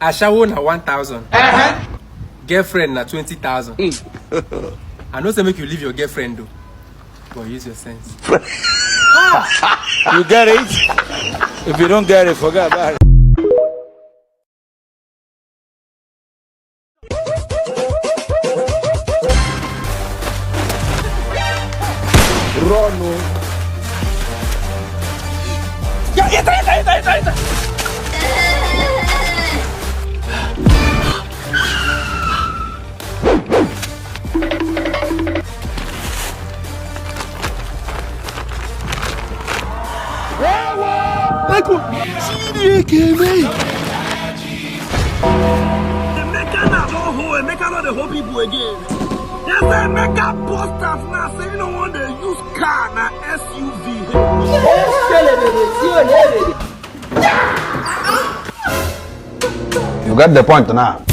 Ashawo na 1,000. Girlfriend na 20,000. I know say make you leave your girlfriend though, but use your sense. You get it? If you don't get it, forget about it. Run. Entra. Emeka not the whole people again. Yes, Emeka posters now say you don't want to use car na SUV. You got the point now.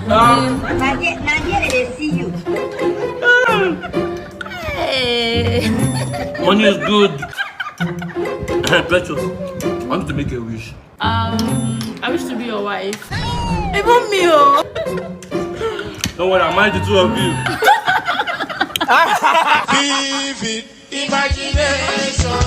Naija, they see you. Hey. Money is good. Precious, I want to make a wish. I wish to be your wife. Even me, oh. Don't worry, I mind the two of you. Vivid imagination.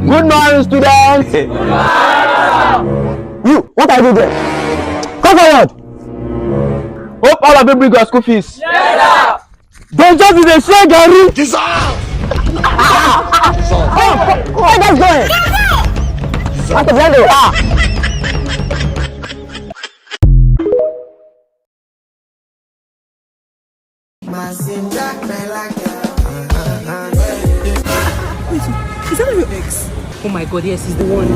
Good morning, students. You, what are you doing there? Come forward. Hope all of you bring your school fees. Yes, sir. Don't just be the share, Gary. Where that's going? What the hell? Is that not your ex? Oh my God, yes, he's the one.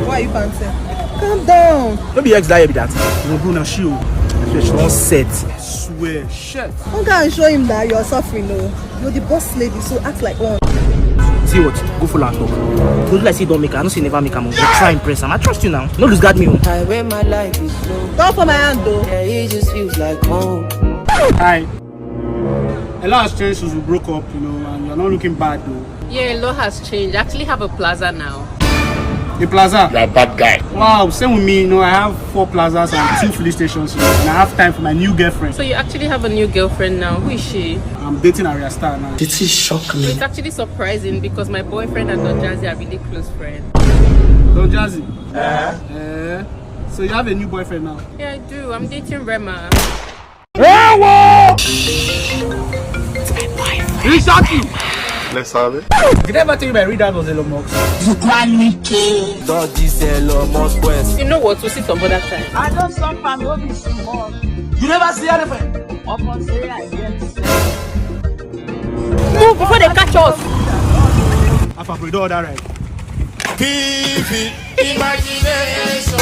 Why are you bouncing? Calm down. Don't be ex that be that. You will do now she don't set. I swear. Shit. Don't go and show him that you're suffering, no. You're the boss lady, so act like one. See what? Go for land talk. Don't like say don't make her. I don't say never make her. But try impress him. I trust you now. No lose guard me. I wear my life is slow. Don't for my hand, though. Yeah, it just feels like home. Hi. A lot has changed since we broke up, you know, and you're not looking bad though. Yeah, a lot has changed. I actually have a plaza now. A plaza? You're a bad guy. Wow, same with me, you know, I have 4 plazas and 2 filling stations, you know, and I have time for my new girlfriend. So you actually have a new girlfriend now. Who is she? I'm dating Aria Star now. Did he shock me? It's actually surprising because my boyfriend and Don Jazzy are really close friends. Don Jazzy? So you have a new boyfriend now? Yeah, I do. I'm dating Rema. He shot you! Let's have it. Did I ever tell you my reader was Elon Musk? You know what? We'll see some other time. I don't suffer no be small. You never see anything? Upon say I get Move before they catch us. I've agreed all that right. Vivid imagination.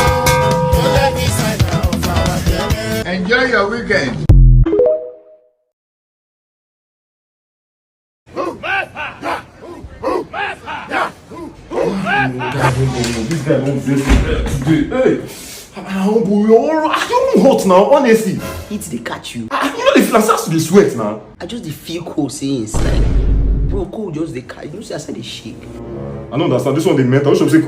Enjoy your weekend. This guy won't vex me today. Hey, I'm hot now, honestly. it they catch you. You know the feel starts to the sweat now. I just the feel cold saying it's like bro cold just they catch. You see I said they shake. I don't understand. This one they meant. I should say.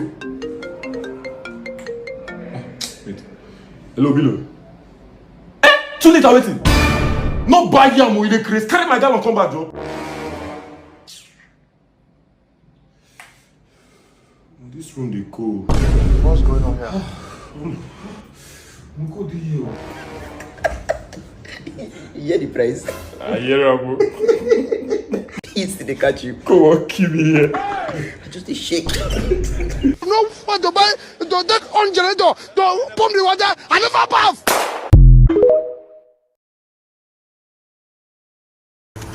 Hello, Bilo. Too late waiting. No buy yam with the Chris. Carry my girl and come back, Joe. This room they cool. What's going on here? Go to you. You hear the price? I hear you. Peace they catch you. Come on, keep me here. Just a shake. No, what to buy? To take on generator. To pump the water. I never bath.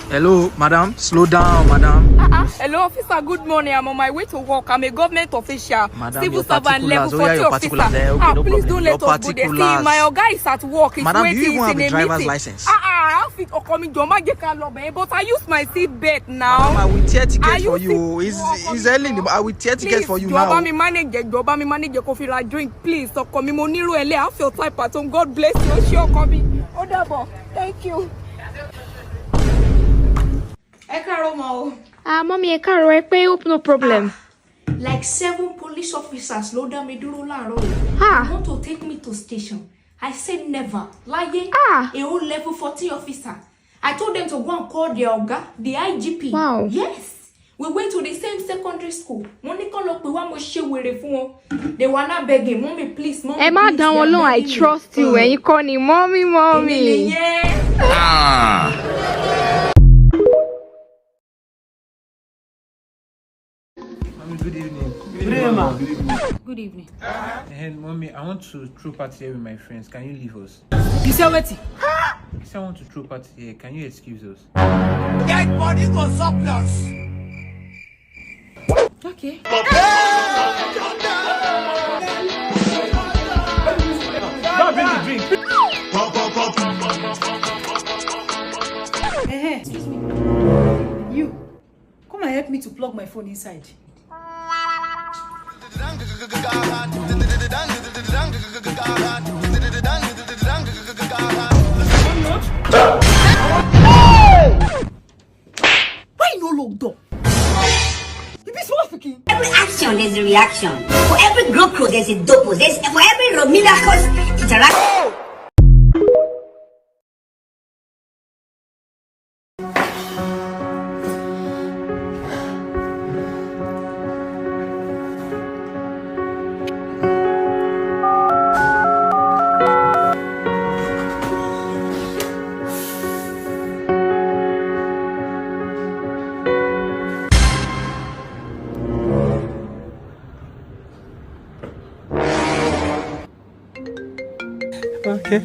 Hello, madam. Slow down, madam. Hello, officer. Good morning. I'm on my way to work. I'm a government official. Madam, Civil your servant level particulars. 40 Your officer. particulars there. Okay, no Please problem. don't let Your us go there. See, particulars. my guy is at work. He's Madam, do waiting. you even He's have in a a driver's meeting. license? I'll fit or coming to my car, but I use my seat belt now. Madam, I will tear ticket Are for you you. It's early. I will tear ticket for you now. Joba me manage your coffee like drink. Please, so come me money ele. I feel type at home. God bless you. Sure, come. Odabo. Thank you. Mommy, I can't pay up, no problem. Like 7 police officers load down me duro laro. Ah. They want to take me to station. I said never. Like Ah. a whole level 40 officer. I told them to go and call the Oga, the IGP. Wow. Yes. We went to the same secondary school. Monica look we want share with they were not begging, mommy, please, mommy. Emma, please, down alone, I trust you when you call me mommy. Yeah. Good evening. Good evening. And mommy, I want to throw party here with my friends. Can you leave us? You say what? I said I want to throw party here. Can you excuse us? Get money for surplus. Okay. Don't bring the drink. Excuse me. You, come and help me to plug my phone inside. Why no lock door? You be small speaking. Every action there's a reaction. For every GoPro there's a dopo. For every miracle interaction. Okay.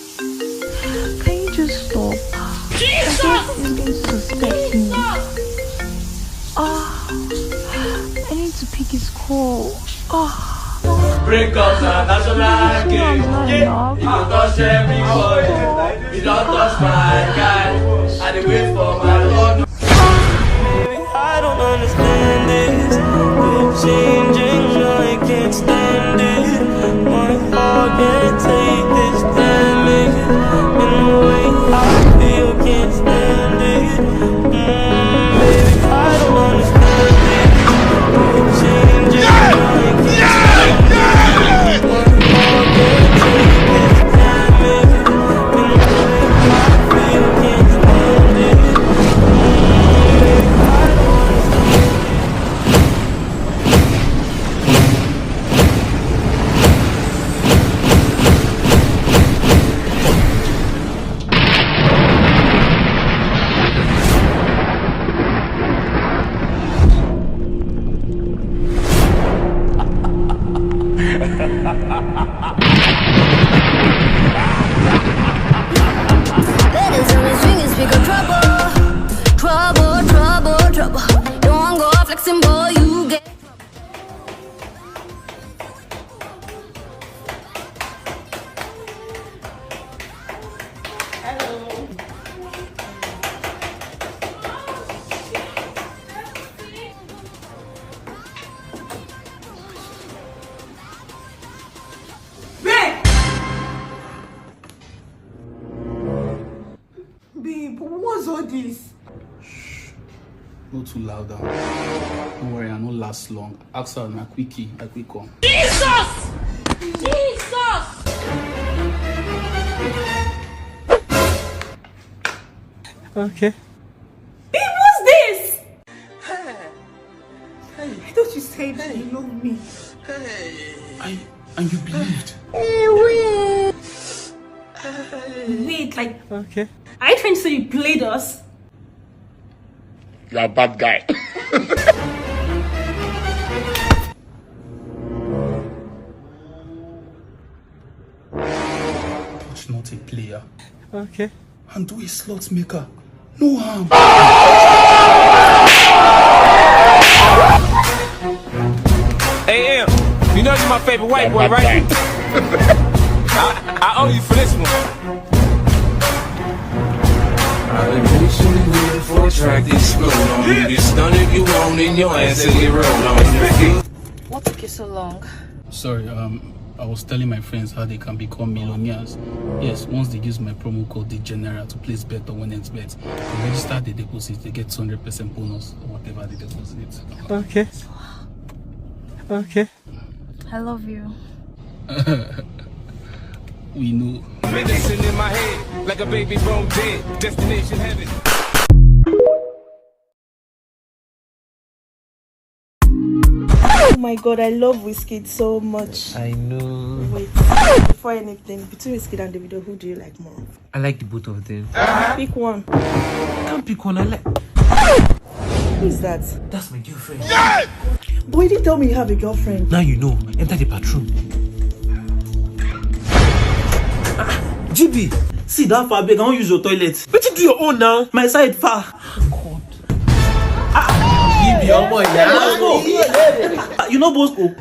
Can you just stop? Jesus! You're going to suspect me. I need to pick his call. Breakups are national game. Yeah. You don't touch everybody. You don't touch my guy. I dey wait for my Lord. Baby, I don't understand this. You're changing, I can't stand it. My heart can't take this damage. In the way I feel, can't stand it. Baby, I don't understand this. You're changing, I can't stand it. Ladies on the swing and speak of trouble. Trouble, trouble, trouble. Don't want go off flexing, boy, you get. Babe, what's all this? Not too loud. Don't worry, I won't last long. Ask her my quickie, I quick come. Jesus! Jesus! Okay. Babe, what's this? I thought you said you love me. And you believed. Wait, like, Okay. are you trying to say you played us? You are a bad guy. Touch not a player. Okay. And do a slot maker. No harm. Hey, Em, you know you're my favorite white boy, right? I owe you for this one. I've been patiently waiting for a track to explode on you. Get stunned if you want, and your ass will get rolled on your feet. What took you so long? Sorry, I was telling my friends how they can become millionaires. Yes, once they use my promo code DEGENERATE to place bet on WinXBet, they register the deposit, they get 200% bonus or whatever they deposit. Okay. Okay. I love you. We know. Medicine in my head, like a baby bone dead. Destination heaven. Oh my god, I love Wizkid so much. I know. Wait, before anything, between Wizkid and Davido, who do you like more? I like the both of them. Pick one. I can't pick one. I like. Who is that? That's my girlfriend. Yeah! But you didn't tell me you have a girlfriend. Now you know. Enter the bathroom. GB, see that far big. I won't use your toilet. But you do your own now. My side far. God. GB, oh boy, yeah. You know Bosco.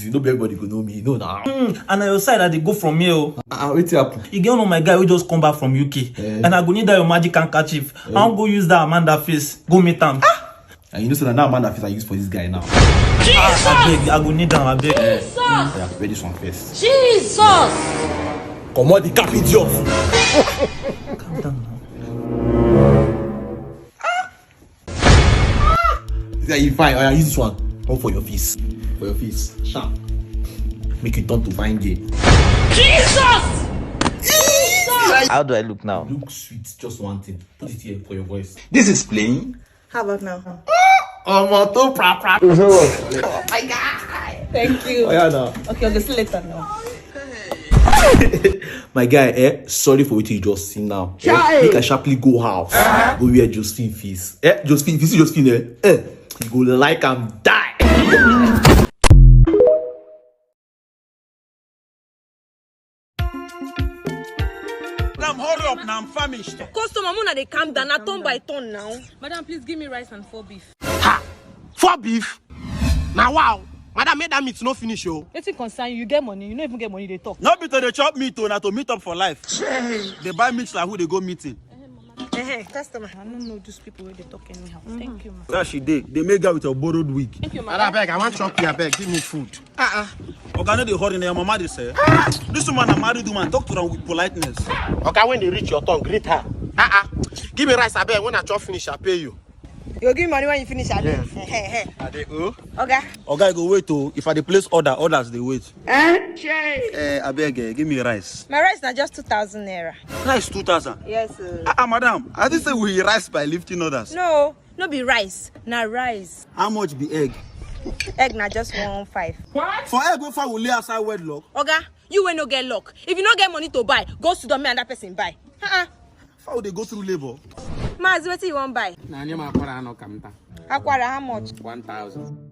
You know everybody go know me, you know now. And on your side, I they go from here. Wait till happen. You get one of my guy who just come back from UK, and I go need that your magic handkerchief. I'll go use that Amanda face. Go meet him. And you know, so that now Amanda face I use for this guy now. I beg, I go need them. I beg. Yeah, prepare this one first. Jesus! Come on, the cap idiot. Calm down now. Yeah, you fine. I use this one. One for your face. For your face. Sharp. Make it turn to fine gay. Jesus! How do I look now? Look sweet. Just one thing. Put it here for your voice. This is plain. How about now? Oh my god! Thank you. Oh yeah, now. Okay, I'll just later now. My guy, sorry for what you just seen now. Make I sharply go house. Go where Josephine fees. Josephine, if you see Josephine, you go like I'm die. Hurry up now, I'm famished. Customer, Mona, they calm down. I turn by turn now. Madam, please give me rice and 4 beef. Ha! 4 beef? Now wow. Madam, made that meat no finish, yo. Let's concern you. You get money. You don't even get money. They talk. Not be to the chop meat, to meet up for life. They buy meat like who they go meeting. Customer. I don't know these people where they talk anyhow. Thank you, ma. That she did. They make her with a borrowed wig. Thank you, ma. I beg, I want chop here, beg. Give me food. Okay, no, they hurry. Your mama they say. This woman a married woman. Talk to her with politeness. Okay, when they reach your tongue, greet her. Give me rice, I beg. When I chop finish, I pay you. You'll give me money when you finish. Yes. Are they okay? Okay, go wait to. If I dey place orders they wait. I beg, give me rice. My rice now just 2,000 naira. Rice 2,000. Yes. Madam, I didn't say we rice by lifting orders. No be rice. Na rice. How much be egg? Egg na just 1.5. What? For egg, if I will lay outside wedlock. Oga, you will no get luck. If you no get money to buy, go to the me and that person buy. How they go through labor? Mazi, what you want buy? Na nyama akwara no kamta. Akwara, how much? 1,000.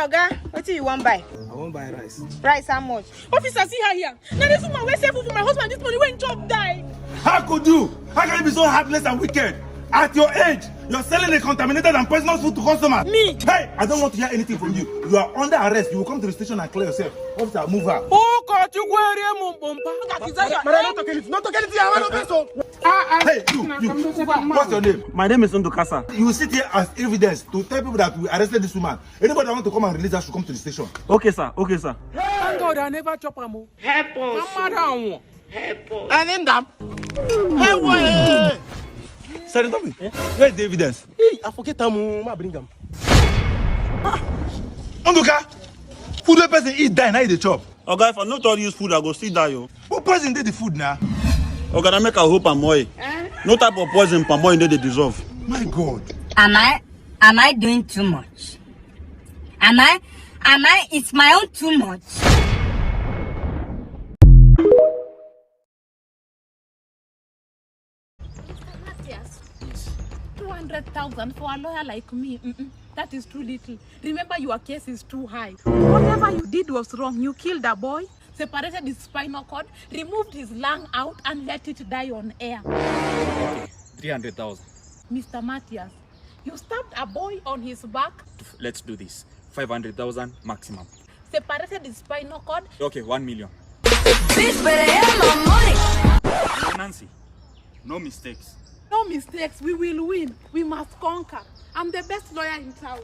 Oga, what do you want buy? I won't buy rice. Rice, how much? Officer, see her here. Now this woman will save food for my husband. This money when job die. How could you? How can you be so heartless and wicked? At your age, you're selling a contaminated and poisonous food to customers. Me? Hey, I don't want to hear anything from you. You are under arrest. You will come to the station and clear yourself. Officer, move her. Oh, God, you wear Hey, you. What's your name? My name is Ndukasa. You will sit here as evidence to tell people that we arrested this woman. Anybody that want to come and release her should come to the station. Okay, sir. Okay, sir. Thank God I never chop a move. Help us. And in them. Hey, boy. Sorry, Tommy. Where's the evidence? Hey, I forget them. I bring them. Onduka, food wey person eat die, now eat the chop. Okay, if I not all use food, I go still die, yo. Who poison did the food now? Okay, I make a hope palm oil. No type of poison palm oil they dissolve. My God. Am I doing too much? Am I, it's my own too much? Yes. 200,000 for a lawyer like me. That is too little. Remember, your case is too high. Whatever you did was wrong. You killed a boy, separated his spinal cord, removed his lung out, and let it die on air. Okay, 300,000. Mr. Matthias, you stabbed a boy on his back. Let's do this. 500,000 maximum. Separated his spinal cord. Okay, 1 million. Bitch, better have my money. Nancy, no mistakes. No mistakes. We will win. We must conquer. I'm the best lawyer in town.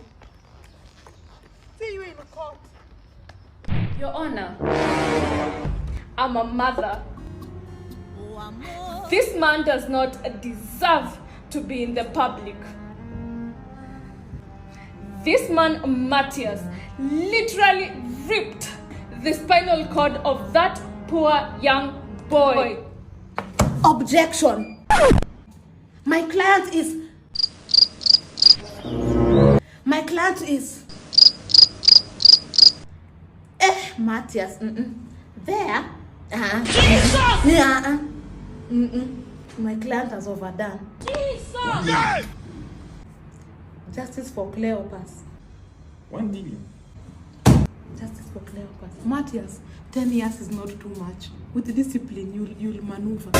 See you in court. Your Honor, I'm a mother. This man does not deserve to be in the public. This man, Matthias, literally ripped the spinal cord of that poor young boy. Objection. My client is Matthias. There. Jesus! My client has overdone. Jesus! Justice for Cleopas. 1 million. Justice for Cleopas. Matthias, 10 years is not too much. With discipline, you'll maneuver.